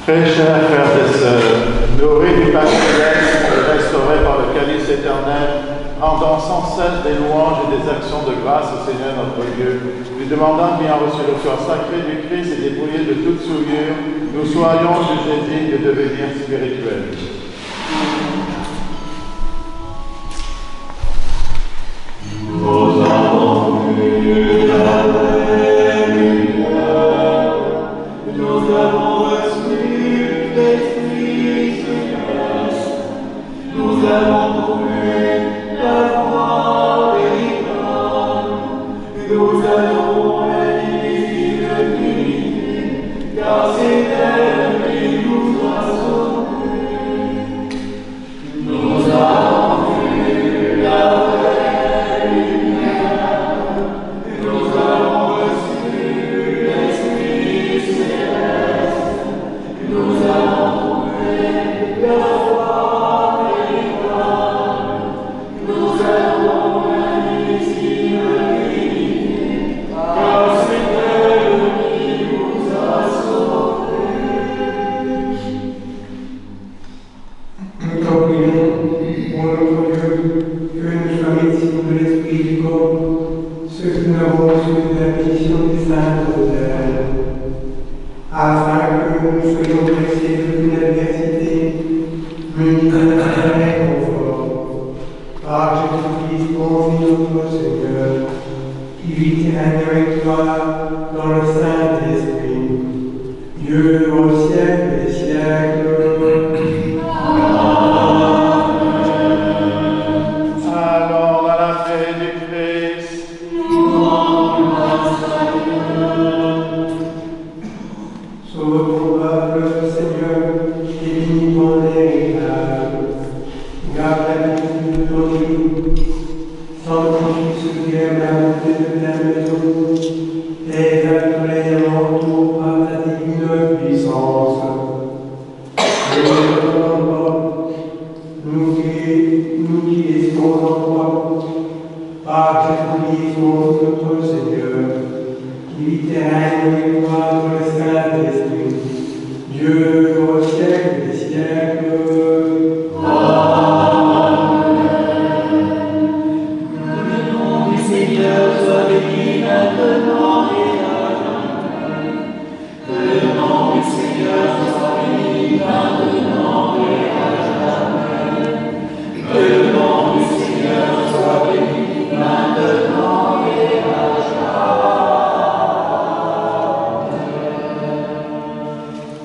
Très chers frères et sœurs, nourris du pain céleste et restaurés par le calice éternel, rendons sans cesse des louanges et des actions de grâce au Seigneur notre Dieu, lui demandant qu'ayant reçu le corps sacré du Christ et dépouillé de toute souillure, nous soyons jugés dignes de devenir spirituels.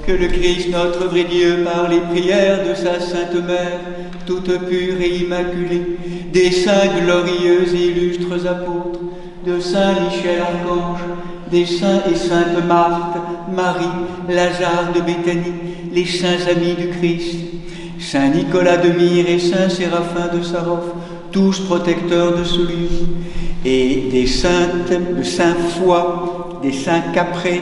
Que le Christ, notre vrai Dieu, par les prières de sa Sainte Mère, toute pure et immaculée, des saints glorieux et illustres apôtres, de Saint Michel Archange, des saints et saintes Marthe, Marie, Lazare de Béthanie, les saints amis du Christ, Saint Nicolas de Myre et Saint Séraphin de Sarov, tous protecteurs de ce lieu, et des saintes, de Saint Foy, des saints Capré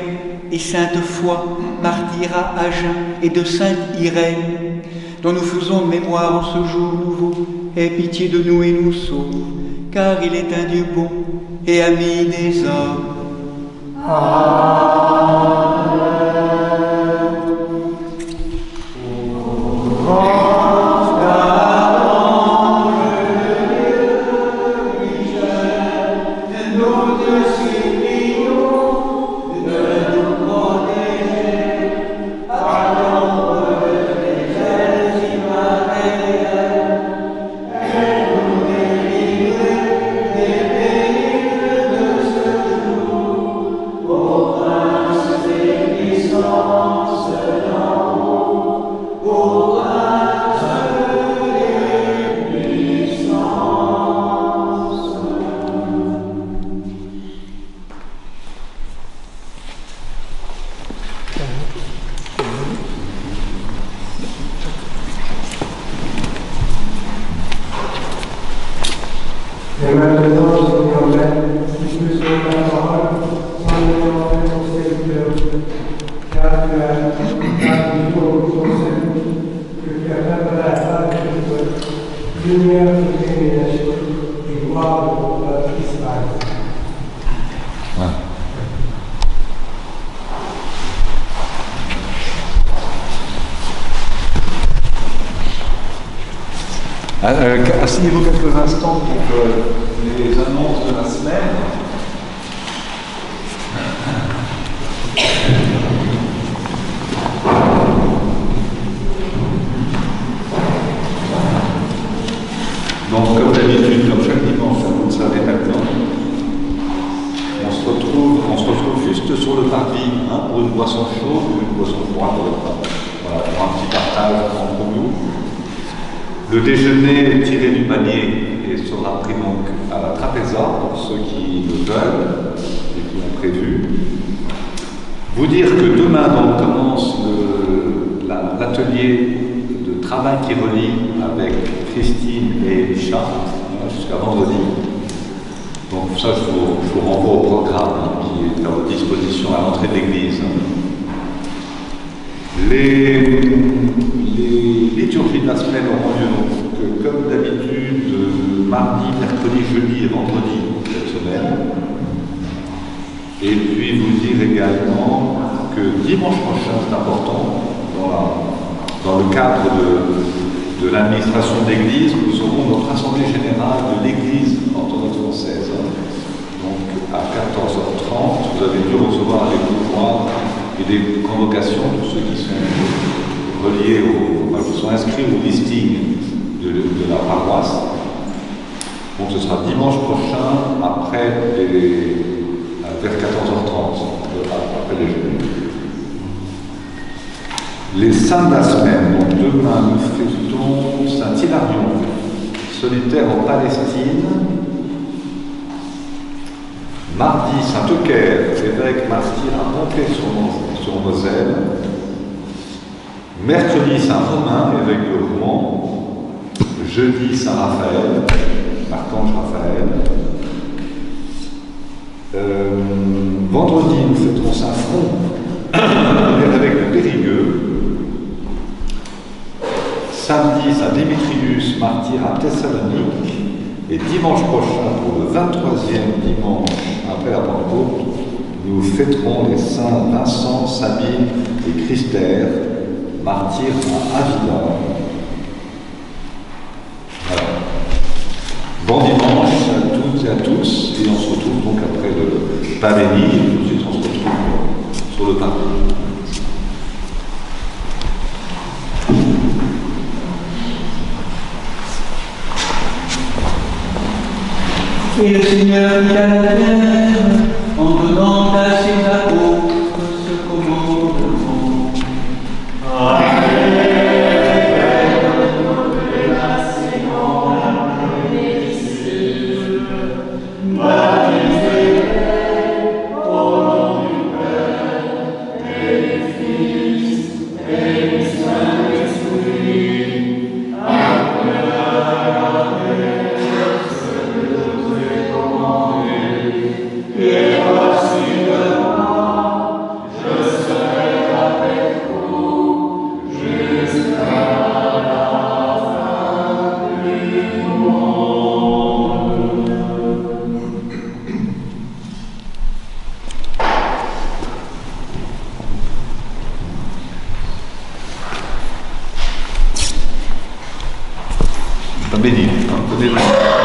et Sainte Foy, martyre à Agen, et de Sainte Irène, dont nous faisons mémoire en ce jour nouveau. Aie pitié de nous et nous sauve, car il est un Dieu bon et ami des hommes. Et maintenant, Seigneur Père, si tu veux la parole, sans le demander ton serviteur, car tu as dit au conseil que tu as préparé la table de toi, lumière de révélation et gloire de ton peuple Israël. Asseyez-vous quelques instants pour les annonces de la semaine. Donc, comme d'habitude, comme chaque dimanche, vous le savez maintenant, on se retrouve juste sur le parvis pour une boisson chaude ou une boisson froide, voilà, pour un petit partage entre nous. Le déjeuner est tiré du panier et sera pris donc à la trapéza pour ceux qui le veulent et qui ont prévu. Vous dire que demain donc commence l'atelier de travail qui relie avec Christine et Elisha jusqu'à vendredi. Donc ça, je vous renvoie au programme qui est à votre disposition à l'entrée de l'église. Les liturgies de la semaine auront lieu donc, comme d'habitude, mardi, mercredi, jeudi et vendredi cette semaine. Et puis vous dire également que dimanche prochain, c'est important, dans le cadre de l'administration de l'Église, nous aurons notre assemblée générale de l'Église orthodoxe française. Donc à 14h30, vous avez dû recevoir des pouvoirs et des convocations, tous ceux qui sont reliés, qui sont inscrits au listing de la paroisse. Donc ce sera dimanche prochain, vers 14h30, après les Jeux. Les saints de la semaine, donc demain nous fêtons Saint Hilarion, solitaire en Palestine. Mardi, Saint Eucaire, évêque martyr à Monté-sur-Moselle. Mercredi, Saint Romain, évêque de Rouen. Jeudi, Saint Raphaël, archange Raphaël. Vendredi, nous fêterons Saint Front, évêque de Périgueux. Samedi, Saint Démétrius, martyr à Thessalonique. Et dimanche prochain, pour le 23e dimanche après la Pentecôte, nous fêterons les saints Vincent, Sabine et Christère, martyrs à Avila. Voilà. Bon dimanche à toutes et à tous, et on se retrouve donc après le pain béni, et tout de suite on se retrouve sur le pain. Et le Seigneur dit à la terre, en donnant à ses apôtres ce commandement. Béni, tenez-le.